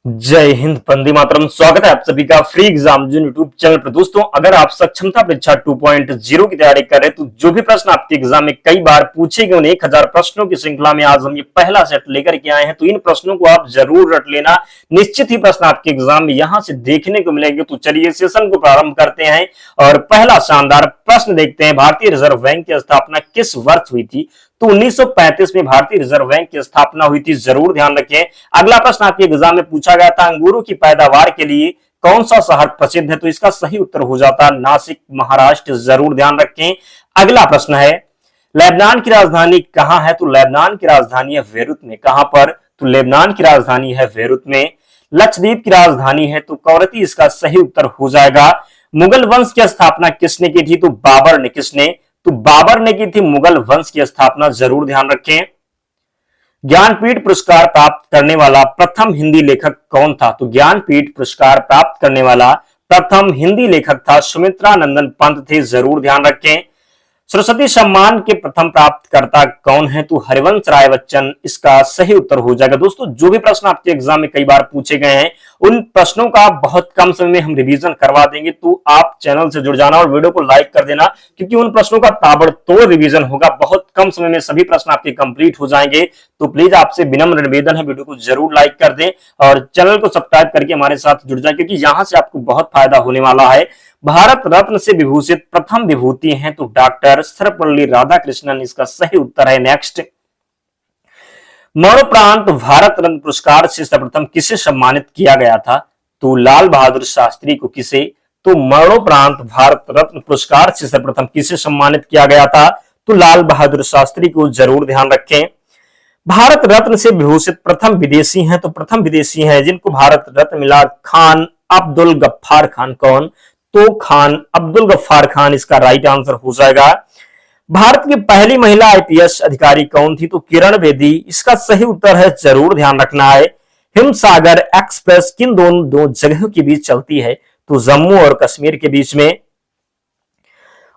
जय हिंद, वंदे मातरम। स्वागत है आप सभी का free exam zone YouTube channel पर। दोस्तों, अगर आप सक्षमता परीक्षा 2.0 की तैयारी कर रहे हैं तो जो भी प्रश्न आपके एग्जाम में कई बार पूछे गए उन 1000 प्रश्नों की श्रृंखला में आज हम ये पहला सेट लेकर के आए हैं। तो इन प्रश्नों को आप जरूर रट लेना, निश्चित ही प्रश्न आपके एग्जाम में यहां से देखने को मिलेंगे। तो चलिए सेशन को प्रारंभ करते हैं और पहला शानदार प्रश्न देखते हैं। भारतीय रिजर्व बैंक की स्थापना किस वर्ष हुई थी? तो 1935 में भारतीय रिजर्व बैंक की स्थापना हुई थी, जरूर ध्यान रखें। अगला प्रश्न आपके एग्जाम में पूछा गया था, अंगूरों की पैदावार के लिए कौन सा शहर प्रसिद्ध है? तो इसका सही उत्तर हो जाता नासिक, महाराष्ट्र, जरूर ध्यान रखें। अगला प्रश्न है, लेबनान की राजधानी कहां है? तो लेबनान की राजधानी है बेरूत में। कहां पर? तो लेबनान की राजधानी है बेरूत में। लक्षद्वीप की राजधानी है तो कवरत्ती, इसका सही उत्तर हो जाएगा। मुगल वंश की स्थापना किसने की थी? तो बाबर ने। किसने? तो बाबर ने की थी मुगल वंश की स्थापना, जरूर ध्यान रखें। ज्ञानपीठ पुरस्कार प्राप्त करने वाला प्रथम हिंदी लेखक कौन था? तो ज्ञानपीठ पुरस्कार प्राप्त करने वाला प्रथम हिंदी लेखक था सुमित्रा नंदन पंत थे, जरूर ध्यान रखें। सरस्वती सम्मान के प्रथम प्राप्तकर्ता कौन है? तो हरिवंश राय बच्चन, इसका सही उत्तर हो जाएगा। दोस्तों, जो भी प्रश्न आपके एग्जाम में कई बार पूछे गए हैं उन प्रश्नों का बहुत कम समय में हम रिवीजन करवा देंगे। तो आप चैनल से जुड़ जाना और वीडियो को लाइक कर देना, क्योंकि उन प्रश्नों का ताबड़तोड़ रिवीजन होगा। बहुत कम समय में सभी प्रश्न आपके कंप्लीट हो जाएंगे। तो प्लीज आपसे विनम्र निवेदन है, वीडियो को जरूर लाइक कर दें और चैनल को सब्सक्राइब करके हमारे साथ जुड़ जाए, क्योंकि यहां से आपको बहुत फायदा होने वाला है। भारत रत्न से विभूषित प्रथम विभूति हैं तो डॉक्टर सर्वपल्ली राधाकृष्णन, इसका सही उत्तर है। नेक्स्ट, मरणोपरांत भारत रत्न पुरस्कार से सर्वप्रथम किसे सम्मानित किया गया था? तो लाल बहादुर शास्त्री को। किसे? तो मरणोपरांत भारत रत्न पुरस्कार से सर्वप्रथम किसे सम्मानित किया गया था? तो लाल बहादुर शास्त्री को, जरूर ध्यान रखें। भारत रत्न से विभूषित प्रथम विदेशी हैं तो प्रथम विदेशी हैं जिनको भारत रत्न मिला, खान अब्दुल गफ्फार खान। कौन? तो खान अब्दुल गफ्फार खान, इसका राइट आंसर हो जाएगा। भारत की पहली महिला आईपीएस अधिकारी कौन थी? तो किरण बेदी, इसका सही उत्तर है, जरूर ध्यान रखना है। हिमसागर एक्सप्रेस किन दो जगहों के बीच चलती है? तो जम्मू और कश्मीर के बीच में।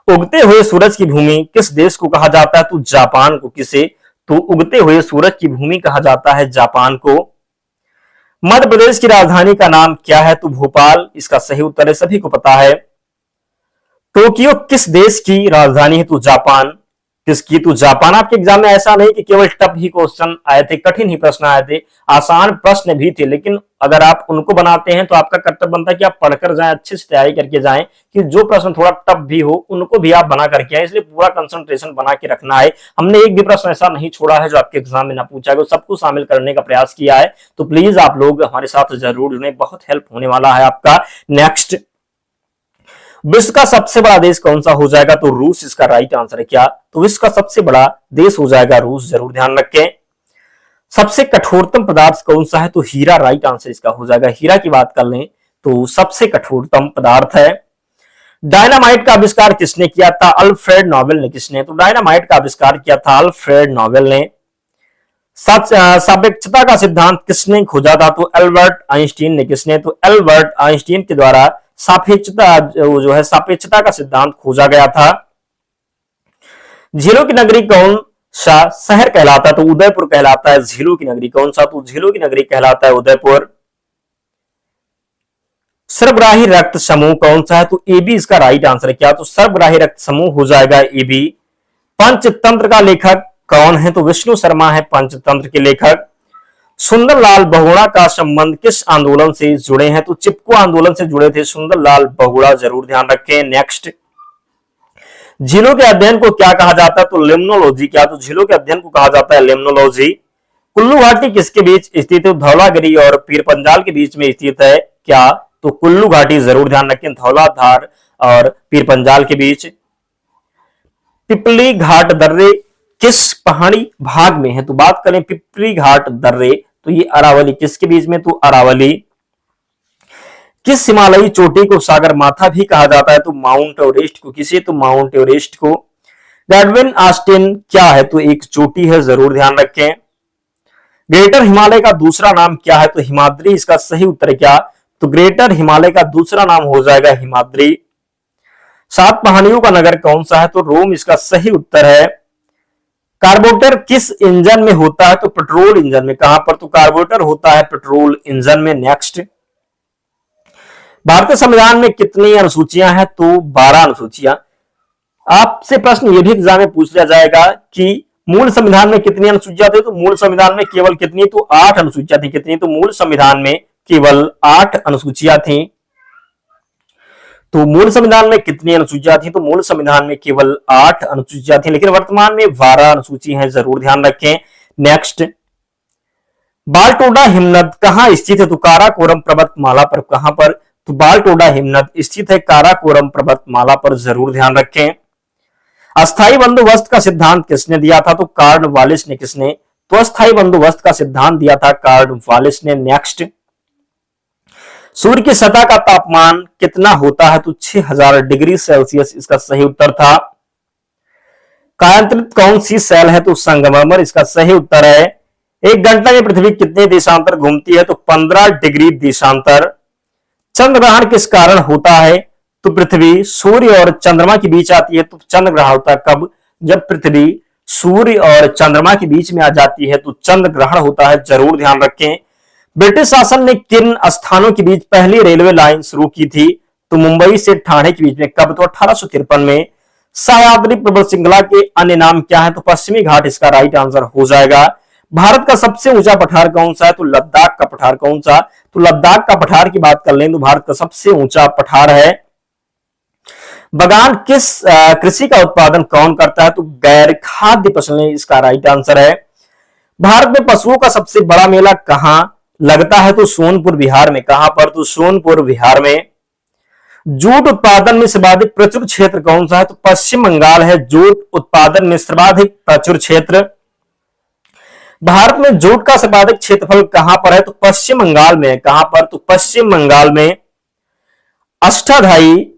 उगते हुए सूरज की भूमि किस देश को कहा जाता है? तो जापान को। किसे? तो उगते हुए सूरज की भूमि कहा जाता है जापान को। मध्य प्रदेश की राजधानी का नाम क्या है? तो भोपाल, इसका सही उत्तर है, सभी को पता है। टोक्यो किस देश की राजधानी है? तो जापान। किसकी? तो जापान। आपके एग्जाम में ऐसा नहीं कि केवल टफ ही क्वेश्चन आए थे, कठिन ही प्रश्न आए थे, आसान प्रश्न भी थे, लेकिन अगर आप उनको बनाते हैं तो आपका कर्तव्य बनता है कि आप पढ़कर जाएं, अच्छे से तैयारी करके जाएं, कि जो प्रश्न थोड़ा टफ भी हो उनको भी आप बना करके आए। इसलिए पूरा कंसंट्रेशन बना के रखना है। हमने एक भी प्रश्न ऐसा नहीं छोड़ा है जो आपके एग्जाम में ना पूछा गया, सबको शामिल करने का प्रयास किया है। तो प्लीज आप लोग हमारे साथ जरूर जुड़े, बहुत हेल्प होने वाला है आपका। नेक्स्ट, विश्व का सबसे बड़ा देश कौन सा हो जाएगा? तो रूस, इसका राइट आंसर है। क्या? तो विश्व का सबसे बड़ा देश हो जाएगा रूस, जरूर ध्यान रखें। सबसे कठोरतम पदार्थ कौन सा है? तो हीरा, राइट आंसर इसका हो जाएगा। हीरा की बात कर लें तो सबसे कठोरतम पदार्थ है। डायनामाइट का आविष्कार किसने किया था? अल्फ्रेड नोबेल ने। किसने? तो डायनामाइट का आविष्कार किया था अल्फ्रेड नोबेल ने। सापेक्षता का सिद्धांत किसने खोजा था? तो एल्बर्ट आइंस्टीन ने। किसने? तो एल्बर्ट आइंस्टीन के द्वारा सापेक्षता का सिद्धांत खोजा गया था। झीलों की नगरी कौन सा शहर कहलाता है? तो उदयपुर कहलाता है झीलों की नगरी। कौन सा? तो झीलों की नगरी कहलाता है उदयपुर। सर्वग्राही रक्त समूह कौन सा है? तो एबी, इसका राइट आंसर है। क्या? तो सर्वग्राही रक्त समूह हो जाएगा एबी। पंचतंत्र का लेखक कौन है? तो विष्णु शर्मा है पंचतंत्र के लेखक। सुंदरलाल बहुगुणा का संबंध किस आंदोलन से जुड़े हैं? तो चिपको आंदोलन से जुड़े थे सुंदरलाल बहुगुणा, जरूर ध्यान रखें। नेक्स्ट, झीलों के अध्ययन को क्या कहा जाता है? तो लिम्नोलॉजी। क्या? तो झीलों के अध्ययन को कहा जाता है लिम्नोलॉजी। कुल्लू घाटी किसके बीच स्थित है? धौलागिरी और पीर पंजाल के बीच में स्थित है। क्या? तो कुल्लू घाटी, जरूर ध्यान रखें, धौलाधार और पीर पंजाल के बीच। पिपली घाट दर्रे किस पहाड़ी भाग में है? तो बात करें पिपली घाट दर्रे तो ये अरावली, किसके बीच में? तो अरावली। किस हिमालयी चोटी को सागर माथा भी कहा जाता है? तो माउंट एवरेस्ट को। किसे? तो माउंट एवरेस्ट को। गैडविन ऑस्टिन क्या है? तो एक चोटी है, जरूर ध्यान रखें। ग्रेटर हिमालय का दूसरा नाम क्या है? तो हिमाद्री, इसका सही उत्तर है। क्या? तो ग्रेटर हिमालय का दूसरा नाम हो जाएगा हिमाद्री। 7 पहाड़ियों का नगर कौन सा है? तो रोम, इसका सही उत्तर है। कार्बोरेटर किस इंजन में होता है? तो पेट्रोल इंजन में। कहां पर? तो कार्बोरेटर होता है पेट्रोल इंजन में। नेक्स्ट, भारतीय संविधान में कितनी अनुसूचियां हैं? तो 12 अनुसूचियां। आपसे प्रश्न यह भी एग्जाम में पूछ लिया जाएगा कि मूल संविधान में कितनी अनुसूचियां थी? तो मूल संविधान में केवल कितनी? तो 8 अनुसूचियां थी। कितनी? तो मूल संविधान में केवल 8 अनुसूचियां थी। तो मूल संविधान में कितनी अनुसूचियां थी? तो मूल संविधान में केवल 8 अनुसूचियां थी, लेकिन वर्तमान में 12 अनुसूची हैं, जरूर ध्यान रखें। नेक्स्ट, बालटोडा हिमनद कहां स्थित है? तो काराकोरम पर्वतमाला पर। कहां पर? तो बालटोडा हिमनद स्थित है काराकोरम पर्वतमाला पर, जरूर ध्यान रखें। अस्थायी बंदोबस्त का सिद्धांत किसने दिया था? तो कॉर्नवालिस ने। किसने? तो अस्थायी बंदोबस्त का सिद्धांत दिया था कॉर्नवालिस ने। नेक्स्ट, सूर्य की सतह का तापमान कितना होता है? तो 6000 डिग्री सेल्सियस इसका सही उत्तर था। कायांतरित कौन सी सेल है? तो संगमरमर इसका सही उत्तर है। 1 घंटा में पृथ्वी कितने देशांतर घूमती है? तो 15 डिग्री देशांतर। चंद्र ग्रहण किस कारण होता है? तो पृथ्वी सूर्य और चंद्रमा के बीच आती है तो चंद्र ग्रहण होता है। कब? जब पृथ्वी सूर्य और चंद्रमा के बीच में आ जाती है तो चंद्र ग्रहण होता है, जरूर ध्यान रखें। ब्रिटिश शासन ने किन स्थानों के बीच पहली रेलवे लाइन शुरू की थी? तो मुंबई से ठाणे के बीच में। कब? तो 1853 में। सह्याद्री पर्वत श्रृंखला के अन्य नाम क्या है? तो पश्चिमी घाट इसका राइट आंसर हो जाएगा। भारत का सबसे ऊंचा पठार कौन सा है? तो लद्दाख का पठार। कौन सा? तो लद्दाख का पठार की बात कर लें तो भारत का सबसे ऊंचा पठार है। बगान किस कृषि का उत्पादन कौन करता है? तो गैर खाद्य फसलें इसका राइट आंसर है। भारत में पशुओं का सबसे बड़ा मेला कहां लगता है? तो सोनपुर बिहार में। कहां पर? तो सोनपुर बिहार में। जूट उत्पादन में सर्वाधिक प्रचुर क्षेत्र कौन सा है? तो पश्चिम बंगाल है जूट उत्पादन में सर्वाधिक प्रचुर क्षेत्र। भारत में जूट का सर्वाधिक क्षेत्रफल कहां पर है? तो पश्चिम बंगाल में। कहां पर? तो पश्चिम बंगाल में। अष्टाध्यायी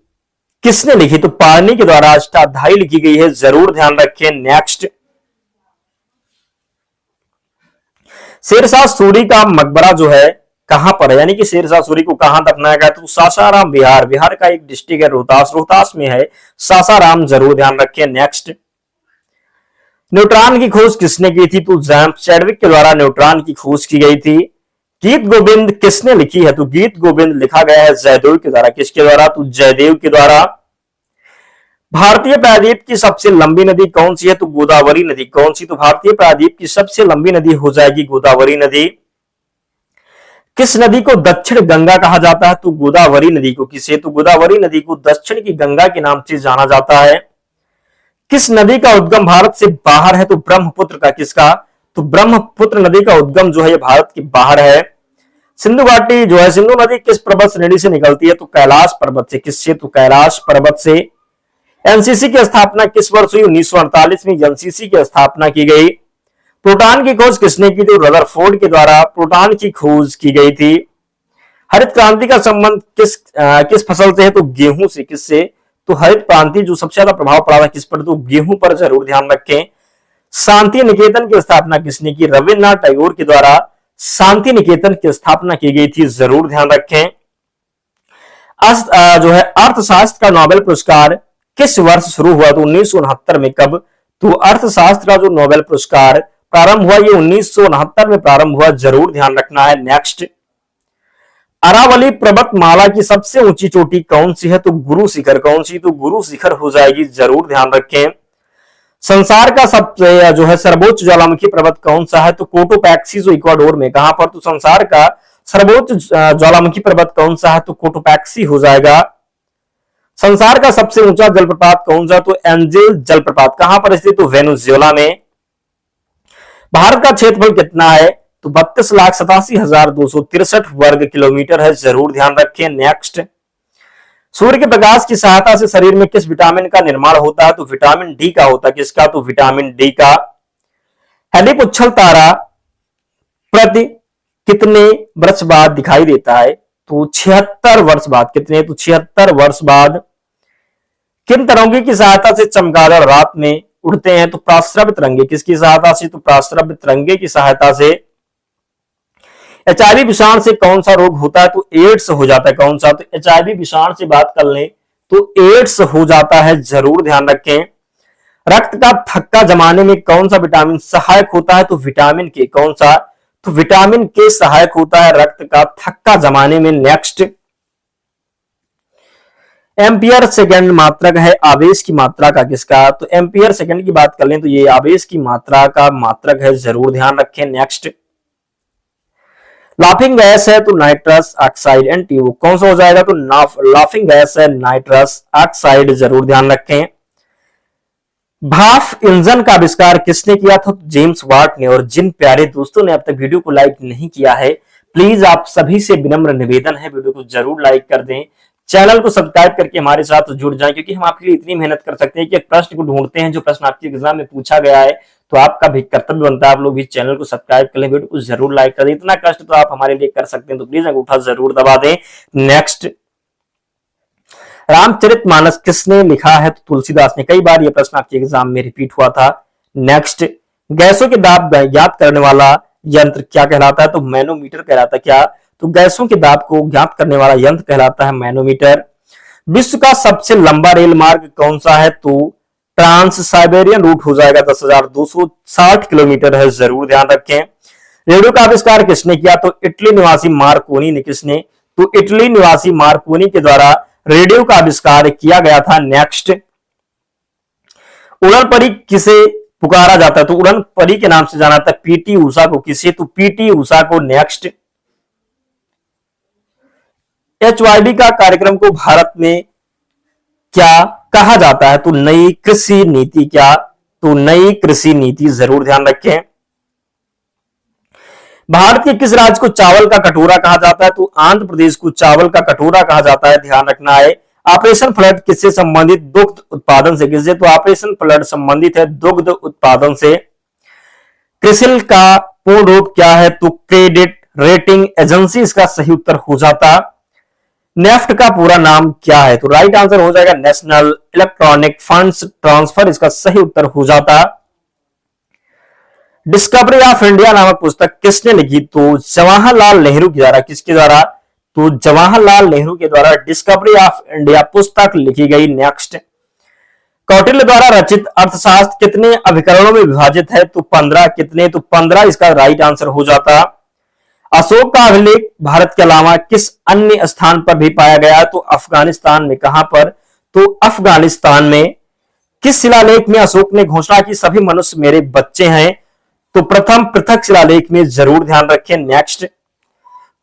किसने लिखी? तो पाणिनि के द्वारा अष्टाध्यायी लिखी गई है, जरूर ध्यान रखें। नेक्स्ट, शेरशाह सूरी का मकबरा जो है कहां पर है? यानी कि शेरशाह सूरी को कहां दफनाया गया? तो सासाराम बिहार। बिहार का एक डिस्ट्रिक्ट है रोहतास, रोहतास में है सासाराम, जरूर ध्यान रखें। नेक्स्ट, न्यूट्रॉन की खोज किसने की थी? तो जेम्स चैडविक के द्वारा न्यूट्रॉन की खोज की गई थी। गीत गोविंद किसने लिखी है? तो गीत गोविंद लिखा गया है जयदेव के द्वारा। किसके द्वारा? तो जयदेव के द्वारा। भारतीय प्रायद्वीप की सबसे लंबी नदी कौन सी है? तो गोदावरी नदी। कौन सी? तो भारतीय प्रायद्वीप की सबसे लंबी नदी हो जाएगी गोदावरी नदी। किस नदी को दक्षिण गंगा कहा जाता है? तो गोदावरी नदी को। किसे? तो गोदावरी नदी को दक्षिण की गंगा के नाम से जाना जाता है। किस नदी का उद्गम भारत से बाहर है? तो ब्रह्मपुत्र का। किसका? तो ब्रह्मपुत्र नदी का उद्गम जो है भारत के बाहर है। सिंधु घाटी जो है, सिंधु नदी किस पर्वत श्रेणी से निकलती है? तो कैलाश पर्वत से। किससे? तो कैलाश पर्वत से। एनसीसी की स्थापना किस वर्ष हुई? 1948 में एनसीसी की स्थापना की गई। प्रोटॉन की खोज किसने की थी? रदरफोर्ड के द्वारा प्रोटॉन की खोज की गई थी। हरित क्रांति का संबंध किस फसल से है? तो गेहूं से। किससे? तो हरित क्रांति जो सबसे ज्यादा प्रभाव पड़ा था किस पर? तो गेहूं पर, जरूर ध्यान रखें। शांति निकेतन की स्थापना किसने की? रविन्द्रनाथ टैगोर के द्वारा शांति निकेतन की स्थापना की गई थी, जरूर ध्यान रखें। जो है अर्थशास्त्र का नोबेल पुरस्कार किस वर्ष शुरू हुआ? तो 1969 में। कब? तो अर्थशास्त्र का जो नोबेल पुरस्कार प्रारंभ हुआ ये 1969 में प्रारंभ हुआ, जरूर ध्यान रखना है। नेक्स्ट, अरावली पर्वतमाला की सबसे ऊंची चोटी कौन सी है? तो गुरु शिखर। कौन सी? तो गुरु शिखर हो जाएगी, जरूर ध्यान रखें। संसार का सबसे जो है सर्वोच्च ज्वालामुखी पर्वत कौन सा है? तो कोटोपैक्सी जो इक्वाडोर में। कहां पर? तो संसार का सर्वोच्च ज्वालामुखी पर्वत कौन सा है? तो कोटोपैक्सी हो जाएगा। संसार का सबसे ऊंचा जलप्रपात कौन सा? तो एंजेल जलप्रपात। कहां पर स्थित? तो वेनेजुएला में। भारत का क्षेत्रफल कितना है? तो 32,87,263 वर्ग किलोमीटर है, जरूर ध्यान रखें। नेक्स्ट, सूर्य के प्रकाश की सहायता से शरीर में किस विटामिन का निर्माण होता है? तो विटामिन डी का होता है। किसका? तो विटामिन डी का। हेलिप उच्छल तारा प्रति कितने वर्ष बाद दिखाई देता है? तो 76 वर्ष बाद। कितने? तो 76 वर्ष बाद। किन तरंगी की सहायता से चमगादड़ रात में उड़ते हैं? तो प्राश्रव्य तरंगे। किसकी सहायता से? तो प्राश्रव्य तरंगे की सहायता से। एचआईवी विषाणु से कौन सा रोग होता है? तो एड्स हो जाता है। कौन सा? तो एचआईवी विषाणु से बात कर लें तो एड्स हो जाता है, जरूर ध्यान रखें। रक्त का थक्का जमाने में कौन सा विटामिन सहायक होता है? तो विटामिन के। कौन सा? तो विटामिन के सहायक होता है रक्त का थक्का जमाने में। नेक्स्ट, एम्पियर सेकंड मात्रक है आवेश की मात्रा का किसका? तो एम्पियर सेकंड की बात कर लें तो ये आवेश की मात्रा का मात्रक है, जरूर ध्यान रखें। नेक्स्ट, लाफिंग गैस है तो नाइट्रस ऑक्साइड NTO। कौन सा हो जाएगा? तो लाफिंग गैस है नाइट्रस ऑक्साइड, जरूर ध्यान रखें। भाप इंजन का आविष्कार किसने किया था? जेम्स वाट ने। और जिन प्यारे दोस्तों ने अब तक वीडियो को लाइक नहीं किया है, प्लीज आप सभी से विनम्र निवेदन है, वीडियो को जरूर लाइक कर दें, चैनल को सब्सक्राइब करके हमारे साथ जुड़ जाएं, क्योंकि हम आपके लिए इतनी मेहनत कर सकते हैं कि एक प्रश्न को ढूंढते हैं जो प्रश्न आपके एग्जाम में पूछा गया है, तो आपका भी कर्तव्य बनता है आप लोग भी चैनल को सब्सक्राइब कर लें, वीडियो को जरूर लाइक कर दें। इतना कष्ट तो आप हमारे लिए कर सकते हैं, तो प्लीज अंगूठा जरूर दबा दें। नेक्स्ट, रामचरितमानस किसने लिखा है? तो तुलसीदास ने। कई बार यह प्रश्न आपके एग्जाम में रिपीट हुआ था। नेक्स्ट, गैसों के दाब ज्ञात करने वाला यंत्र क्या कहलाता है? तो मैनोमीटर कहलाता है। क्या? तो गैसों के दाब को ज्ञात करने वाला यंत्र कहलाता है मैनोमीटर। विश्व का सबसे लंबा रेल मार्ग कौन सा है? तो ट्रांस साइबेरियन रूट हो जाएगा, 10,260 किलोमीटर है, जरूर ध्यान रखें। रेडियो का आविष्कार किसने किया? तो इटली निवासी मार्कोनी ने। किसने? तो इटली निवासी मार्कोनी के द्वारा रेडियो का आविष्कार किया गया था। नेक्स्ट, उड़न परी किसे पुकारा जाता है? तो उड़न परी के नाम से जाना था PT उषा को। किसे? तो PT उषा को। नेक्स्ट, HYB का कार्यक्रम को भारत में क्या कहा जाता है? तो नई कृषि नीति। क्या? तो नई कृषि नीति, जरूर ध्यान रखें। भारत के किस राज्य को चावल का कटोरा कहा जाता है? तो आंध्र प्रदेश को चावल का कटोरा कहा जाता है, ध्यान रखना है। ऑपरेशन फ्लड किससे संबंधित? दुग्ध उत्पादन से। किससे? तो ऑपरेशन फ्लड संबंधित है दुग्ध उत्पादन से। क्रिसिल का पूर्ण रूप क्या है? तो क्रेडिट रेटिंग एजेंसी इसका सही उत्तर हो जाता। नेफ्ट का पूरा नाम क्या है? तो राइट आंसर हो जाएगा नेशनल इलेक्ट्रॉनिक फंड्स ट्रांसफर, इसका सही उत्तर हो जाता। डिस्कवरी ऑफ इंडिया नामक पुस्तक किसने लिखी? तो जवाहरलाल नेहरू के द्वारा। किसके द्वारा? तो जवाहरलाल नेहरू के द्वारा डिस्कवरी ऑफ इंडिया पुस्तक लिखी गई। नेक्स्ट, कौटिल्य द्वारा रचित अर्थशास्त्र कितने अभिकरणों में विभाजित है? तो 15। कितने? तो 15 इसका राइट आंसर हो जाता। अशोक का अभिलेख भारत के अलावा किस अन्य स्थान पर भी पाया गया है? तो अफगानिस्तान में। कहां पर? तो अफगानिस्तान में। किस शिलालेख में अशोक ने घोषणा की सभी मनुष्य मेरे बच्चे हैं? तो प्रथम पृथक शिलालेख में, जरूर ध्यान रखें। नेक्स्ट,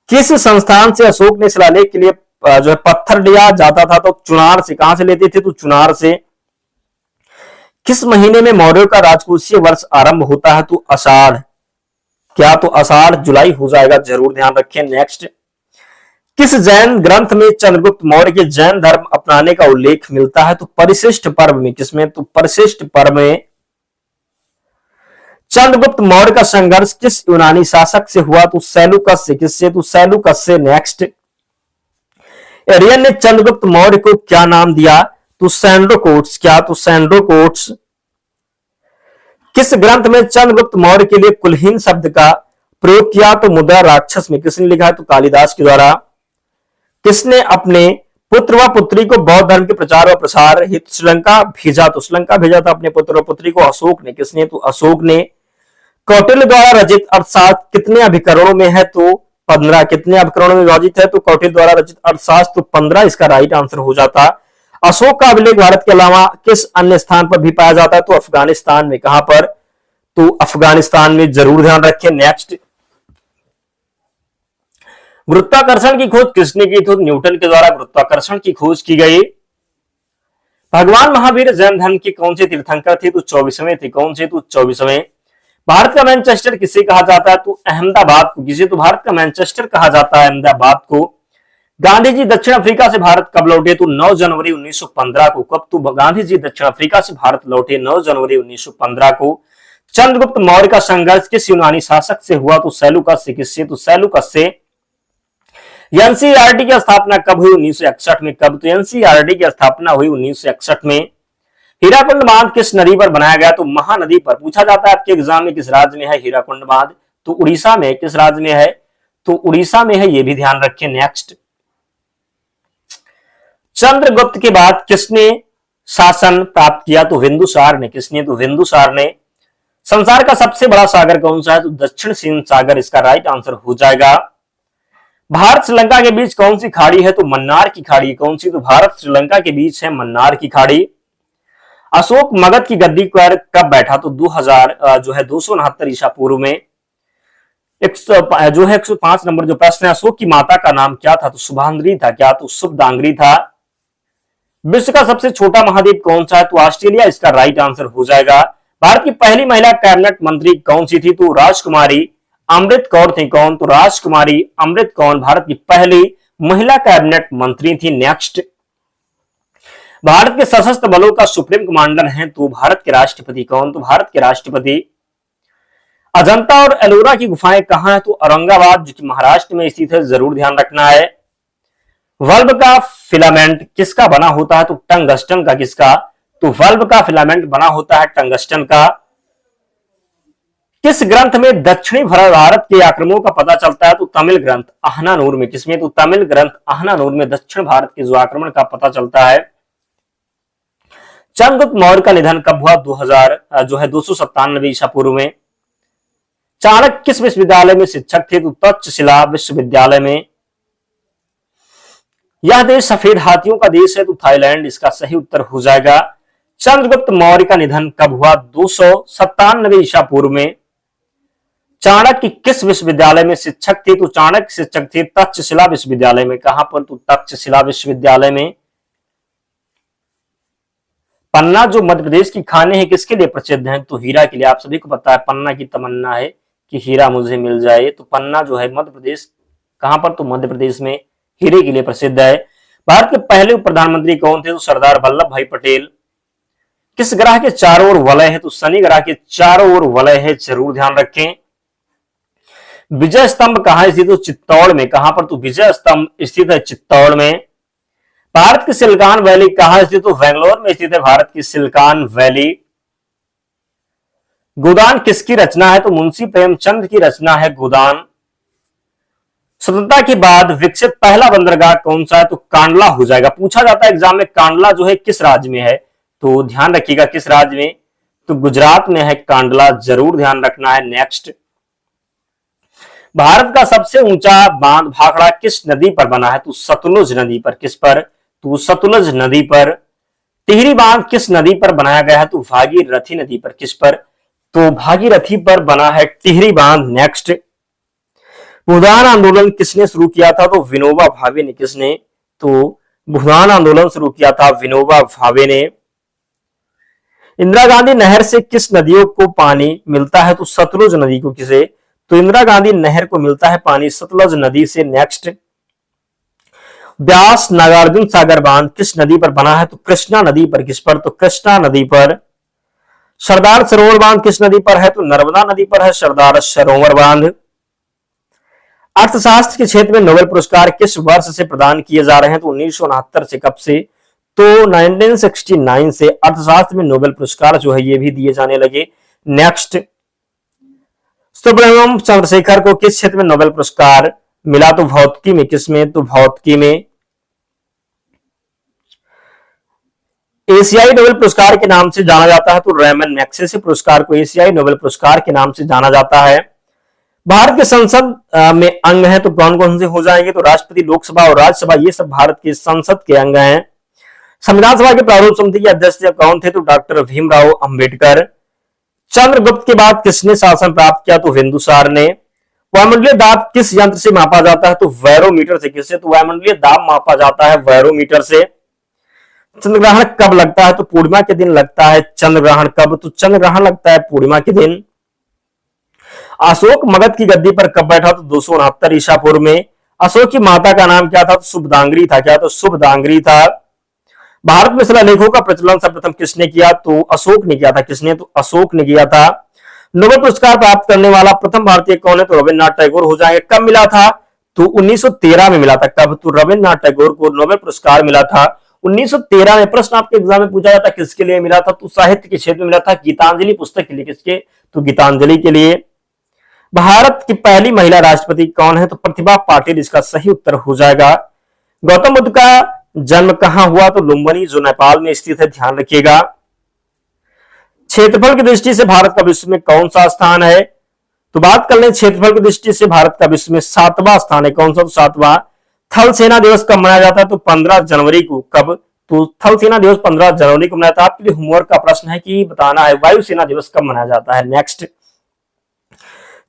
किस संस्थान से अशोक ने शिलालेख के लिए जो है पत्थर लिया जाता था? तो चुनार से। कहां से लेते थे? तो चुनार से। किस महीने में मौर्यों का राजकोषीय वर्ष आरंभ होता है? तो आषाढ़। क्या? तो आषाढ़, जुलाई हो जाएगा, जरूर ध्यान रखें। नेक्स्ट, किस जैन ग्रंथ में चंद्रगुप्त मौर्य के जैन धर्म अपनाने का उल्लेख मिलता है? तो परिशिष्ट पर्व में। किसमें? तो परिशिष्ट पर्व में। चंद्रगुप्त मौर्य का संघर्ष किस यूनानी शासक से हुआ? तो सेलुकस से। किससे? तो सेलुकस से। नेक्स्ट, एरियन ने चंद्रगुप्त मौर्य को क्या नाम दिया? तो सैंड्रोकोट्स। क्या? तो सैंड्रोकोट्स। किस ग्रंथ में चंद्रगुप्त मौर्य के लिए कुलहीन शब्द का प्रयोग किया? तो मुद्रा राक्षस में। किसने लिखा है? तो कालिदास के द्वारा। किसने अपने पुत्र व पुत्री को बौद्ध धर्म के प्रचार व प्रसार हेतु श्रीलंका भेजा? तो श्रीलंका भेजा था अपने पुत्र व पुत्री को अशोक ने। किसने? तो अशोक ने। कौटिल्य द्वारा रचित अर्थशास्त्र कितने अभिकरणों में है? तो 15। कितने अभिकरणों में विभाजित है? तो कौटिल्य द्वारा रचित अर्थशास्त्र, तो 15 इसका राइट आंसर हो जाता। अशोक का अभिलेख भारत के अलावा किस अन्य स्थान पर भी पाया जाता है? तो अफगानिस्तान में। कहां पर? तो अफगानिस्तान में, जरूर ध्यान रखें। नेक्स्ट, गुरुत्वाकर्षण की खोज किसने की? तो न्यूटन के द्वारा गुरुत्वाकर्षण की खोज की गई। भगवान महावीर जैन धर्म के कौन से तीर्थंकर थे? तो 24वें थे। कौन से? तो 24वें। भारत का मैनचेस्टर किसे कहा जाता है? तो अहमदाबाद को। किसे? तो भारत का मैनचेस्टर कहा जाता है अहमदाबाद को। गांधी जी दक्षिण अफ्रीका से भारत कब लौटे? तो 9 जनवरी 1915 को। कब? तो गांधी जी दक्षिण अफ्रीका से भारत लौटे 9 जनवरी 1915 को। चंद्रगुप्त मौर्य का संघर्ष किस यूनानी शासक से हुआ? तो सेलुकस से। किससे? तो सेलुकस से। एनसीईआरटी की स्थापना कब हुई? 1961 में। कब? तो एनसीईआरटी की स्थापना हुई 1961 में। हीराकुंड बांध किस नदी पर बनाया गया? तो महानदी पर। पूछा जाता है आपके एग्जाम में किस राज्य में है हीराकुंड बांध? तो उड़ीसा में। किस राज्य में है? तो उड़ीसा में है, यह भी ध्यान रखें। नेक्स्ट, चंद्रगुप्त के बाद किसने शासन प्राप्त किया? तो बिंदुसार ने। किसने? तो बिंदुसार ने। संसार का सबसे बड़ा सागर कौन सा है? तो दक्षिण हिंद सागर इसका राइट आंसर हो जाएगा। भारत श्रीलंका के बीच कौन सी खाड़ी है? तो मन्नार की खाड़ी। कौन सी? तो भारत श्रीलंका के बीच है मन्नार की खाड़ी। अशोक मगध की गद्दी पर कब बैठा? तो 2000 जो है 269 ईसा पूर्व में। जो है 105 नंबर जो प्रश्न है, अशोक की माता का नाम क्या था? तो शुभांगी था। क्या? तो शुभदांगी था। विश्व का सबसे छोटा महाद्वीप कौन सा है? तो ऑस्ट्रेलिया इसका राइट आंसर हो जाएगा। भारत की पहली महिला कैबिनेट मंत्री कौन सी थी? तो राजकुमारी अमृत कौर थी। कौन? तो राजकुमारी अमृत कौर भारत की पहली महिला कैबिनेट मंत्री थी। नेक्स्ट, भारत के सशस्त्र बलों का सुप्रीम कमांडर है? तो भारत के राष्ट्रपति। कौन? तो भारत के राष्ट्रपति। अजंता और एलोरा की गुफाएं कहां है? तो औरंगाबाद जो कि महाराष्ट्र में स्थित है, जरूर ध्यान रखना है। बल्ब का फिलामेंट किसका बना होता है? तो टंगस्टन का। किसका? तो बल्ब का फिलामेंट बना होता है टंगस्टन का। किस ग्रंथ में दक्षिणी भारत के आक्रमणों का पता चलता है? तो तमिल ग्रंथ अहनानूर में। किसमें? तो तमिल ग्रंथ अहनानूर में दक्षिण भारत के जो आक्रमण का पता चलता है। चंद्रगुप्त मौर्य का निधन कब हुआ? 2000 जो है 297 ईसा पूर्व में। चाणक्य किस विश्वविद्यालय में शिक्षक थे? तो तक्षशिला विश्वविद्यालय में। यह देश सफेद हाथियों का देश है? तो थाईलैंड इसका सही उत्तर हो जाएगा। चंद्रगुप्त मौर्य का निधन कब हुआ? 297 ईसा पूर्व में। चाणक्य किस विश्वविद्यालय में शिक्षक थे? तो चाणक्य शिक्षक थे तक्षशिला विश्वविद्यालय में। कहां पर? तो तक्षशिला विश्वविद्यालय में। पन्ना जो मध्य प्रदेश की खाने हैं किसके लिए प्रसिद्ध हैं? तो हीरा के लिए। आप सभी को पता है पन्ना की तमन्ना है कि हीरा मुझे मिल जाए, तो पन्ना जो है मध्य प्रदेश, कहां पर? तो मध्य प्रदेश में हीरे के लिए प्रसिद्ध है। भारत के पहले प्रधानमंत्री कौन थे? तो सरदार वल्लभ भाई पटेल। किस ग्रह के चारों ओर वलय है? तो शनि ग्रह के चारों ओर वलय है, जरूर ध्यान रखें। विजय स्तंभ कहां स्थित? तो चित्तौड़ में। कहां पर? तो विजय स्तंभ स्थित है चित्तौड़ में। भारत की सिलिकॉन वैली कहां स्थित? तो बेंगलोर में स्थित है भारत की सिलिकॉन वैली। गोदान किसकी रचना है? तो मुंशी प्रेमचंद की रचना है गोदान। स्वतंत्रता के बाद विकसित पहला बंदरगाह कौन सा है? तो कांडला हो जाएगा। पूछा जाता है एग्जाम में कांडला जो है किस राज्य में है, तो ध्यान रखिएगा किस राज्य में, तो गुजरात में है कांडला, जरूर ध्यान रखना है। नेक्स्ट, भारत का सबसे ऊंचा बांध भाखड़ा किस नदी पर बना है? तो सतलुज नदी पर। किस पर? तो सतलुज नदी पर। टिहरी बांध किस नदी पर बनाया गया है? तो भागीरथी नदी पर। किस पर? तो भागीरथी पर बना है टिहरी बांध। नेक्स्ट, भूदान आंदोलन किसने शुरू किया था? तो विनोबा भावे ने। किसने? तो भूदान आंदोलन शुरू किया था विनोबा भावे ने। इंदिरा गांधी नहर से किस नदियों को पानी मिलता है? तो सतलुज नदी को। किसे? तो इंदिरा गांधी नहर को मिलता है पानी सतलुज नदी से। नेक्स्ट, ब्यास नागार्जुन सागर बांध किस नदी पर बना है? तो कृष्णा नदी पर। किस पर? तो कृष्णा नदी पर। सरदार सरोवर बांध किस नदी पर है? तो नर्मदा नदी पर है सरदार सरोवर बांध। अर्थशास्त्र के क्षेत्र में नोबेल पुरस्कार किस वर्ष से प्रदान किए जा रहे हैं? तो 1969 से। कब से? तो 1969 से अर्थशास्त्र में नोबेल पुरस्कार जो है ये भी दिए जाने लगे। नेक्स्ट, सुब्रमण्यम चंद्रशेखर को किस क्षेत्र में नोबेल पुरस्कार मिला? तो भौतिकी में। किसमें? तो भौतिकी में। एशियाई नोबेल पुरस्कार के नाम से जाना जाता है तो रेमन मैग्सेसे पुरस्कार को एशियाई नोबेल पुरस्कार के नाम से जाना जाता है। भारत के संसद में अंग है तो कौन कौन से हो जाएंगे? तो राष्ट्रपति, लोकसभा और राज्यसभा, ये सब भारत के संसद के अंग हैं। संविधान सभा के प्रारूप समिति के अध्यक्ष कौन थे? तो डॉक्टर भीमराव अंबेडकर। चंद्रगुप्त के बाद किसने शासन प्राप्त किया? तो बिंदुसार ने। वायुमंडलीय दाब किस यंत्र से मापा जाता है? तो बैरोमीटर से। किससे? तो वायुमंडलीय दाब मापा जाता है बैरोमीटर से। चंद्रग्रहण कब लगता है? तो पूर्णिमा के दिन लगता है चंद्रग्रहण। कब? तो चंद्रग्रहण लगता है पूर्णिमा के दिन। अशोक मगध की गद्दी पर कब बैठा? तो 269 ईसा पूर्व में। अशोक की माता का नाम क्या था? तो शुभदांगी था। क्या? तो शुभदांगी था। भारत में शिलालेखों का प्रचलन सर्वप्रथम किसने किया? तो अशोक ने किया था। किसने? तो अशोक ने किया था। नोबेल पुरस्कार प्राप्त करने वाला प्रथम भारतीय कौन है? तो रविन्द्रनाथ टैगोर हो जाएंगे। कब मिला था? तो 1913 में मिला था। कब? तो रविन्द्रनाथ टैगोर को नोबेल पुरस्कार मिला था 1913 में। प्रश्न आपके एग्जाम में पूछा जाता किसके लिए मिला था? तो साहित्य के क्षेत्र में मिला था, गीतांजलि पुस्तक के लिए। किसके? तो गीतांजलि के लिए। भारत की पहली महिला राष्ट्रपति कौन है? तो प्रतिभा पाटिल इसका सही उत्तर हो जाएगा। गौतम बुद्ध का जन्म कहां हुआ? तो लुम्बिनी जो नेपाल में स्थित है, ध्यान रखिएगा। क्षेत्रफल की दृष्टि से भारत का विश्व में कौन सा स्थान है? तो बात कर लें क्षेत्रफल की दृष्टि से भारत का विश्व में 7वां स्थान है। कौन सा? तो 7वां। थल सेना दिवस कब मनाया जाता है? तो 15 जनवरी को। कब? तो थल सेना दिवस 15 जनवरी को मनाया था। आपके लिए होमवर्क का प्रश्न है कि बताना है वायुसेना दिवस कब मनाया जाता है। नेक्स्ट,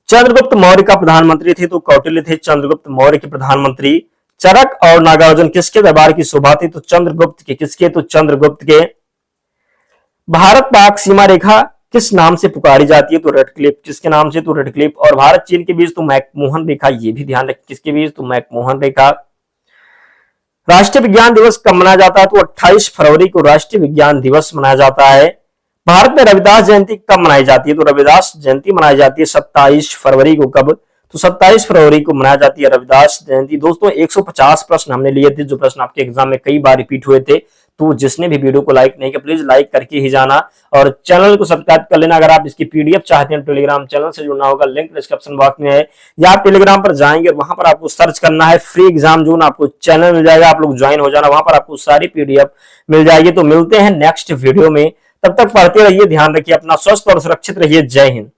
चंद्रगुप्त मौर्य का प्रधानमंत्री थे? तो कौटिल्य थे चंद्रगुप्त मौर्य के प्रधानमंत्री। चरक और नागार्जुन किसके दरबार की शोभा थी? तो चंद्रगुप्त के। किसके? तो चंद्रगुप्त के। भारत पाक सीमा रेखा किस नाम से पुकारी जाती है? तो रेडक्लिफ। किसके नाम से? तो रेडक्लिफ। और भारत चीन के बीच तो मैकमोहन रेखा, ये भी ध्यान रखें, किसके बीच? तो मैकमोहन रेखा। राष्ट्रीय विज्ञान दिवस कब मनाया जाता है? तो 28 फरवरी को राष्ट्रीय विज्ञान दिवस मनाया जाता है। भारत में रविदास जयंती कब मनाई जाती है? तो रविदास जयंती मनाई जाती है 27 फरवरी को। कब? तो 27 फरवरी को मनाई जाती है रविदास जयंती। दोस्तों 150 प्रश्न हमने लिए थे, जो प्रश्न आपके एग्जाम में कई बार रिपीट हुए थे। तो जिसने भी वीडियो को लाइक नहीं किया, प्लीज लाइक करके ही जाना और चैनल को सब्सक्राइब कर लेना। अगर आप इसकी पीडीएफ चाहते हैं, टेलीग्राम चैनल से जुड़ना होगा, लिंक डिस्क्रिप्शन बॉक्स में है, या आप टेलीग्राम पर जाएंगे और वहां पर आपको सर्च करना है फ्री एग्जाम जोन, आपको चैनल मिल जाएगा, आप लोग ज्वाइन हो जाना, वहां पर आपको सारी पीडीएफ मिल जाएगी। तो मिलते हैं नेक्स्ट वीडियो में, तब तक पढ़ते रहिए, ध्यान रखिए अपना, स्वस्थ और सुरक्षित रहिए। जय हिंद।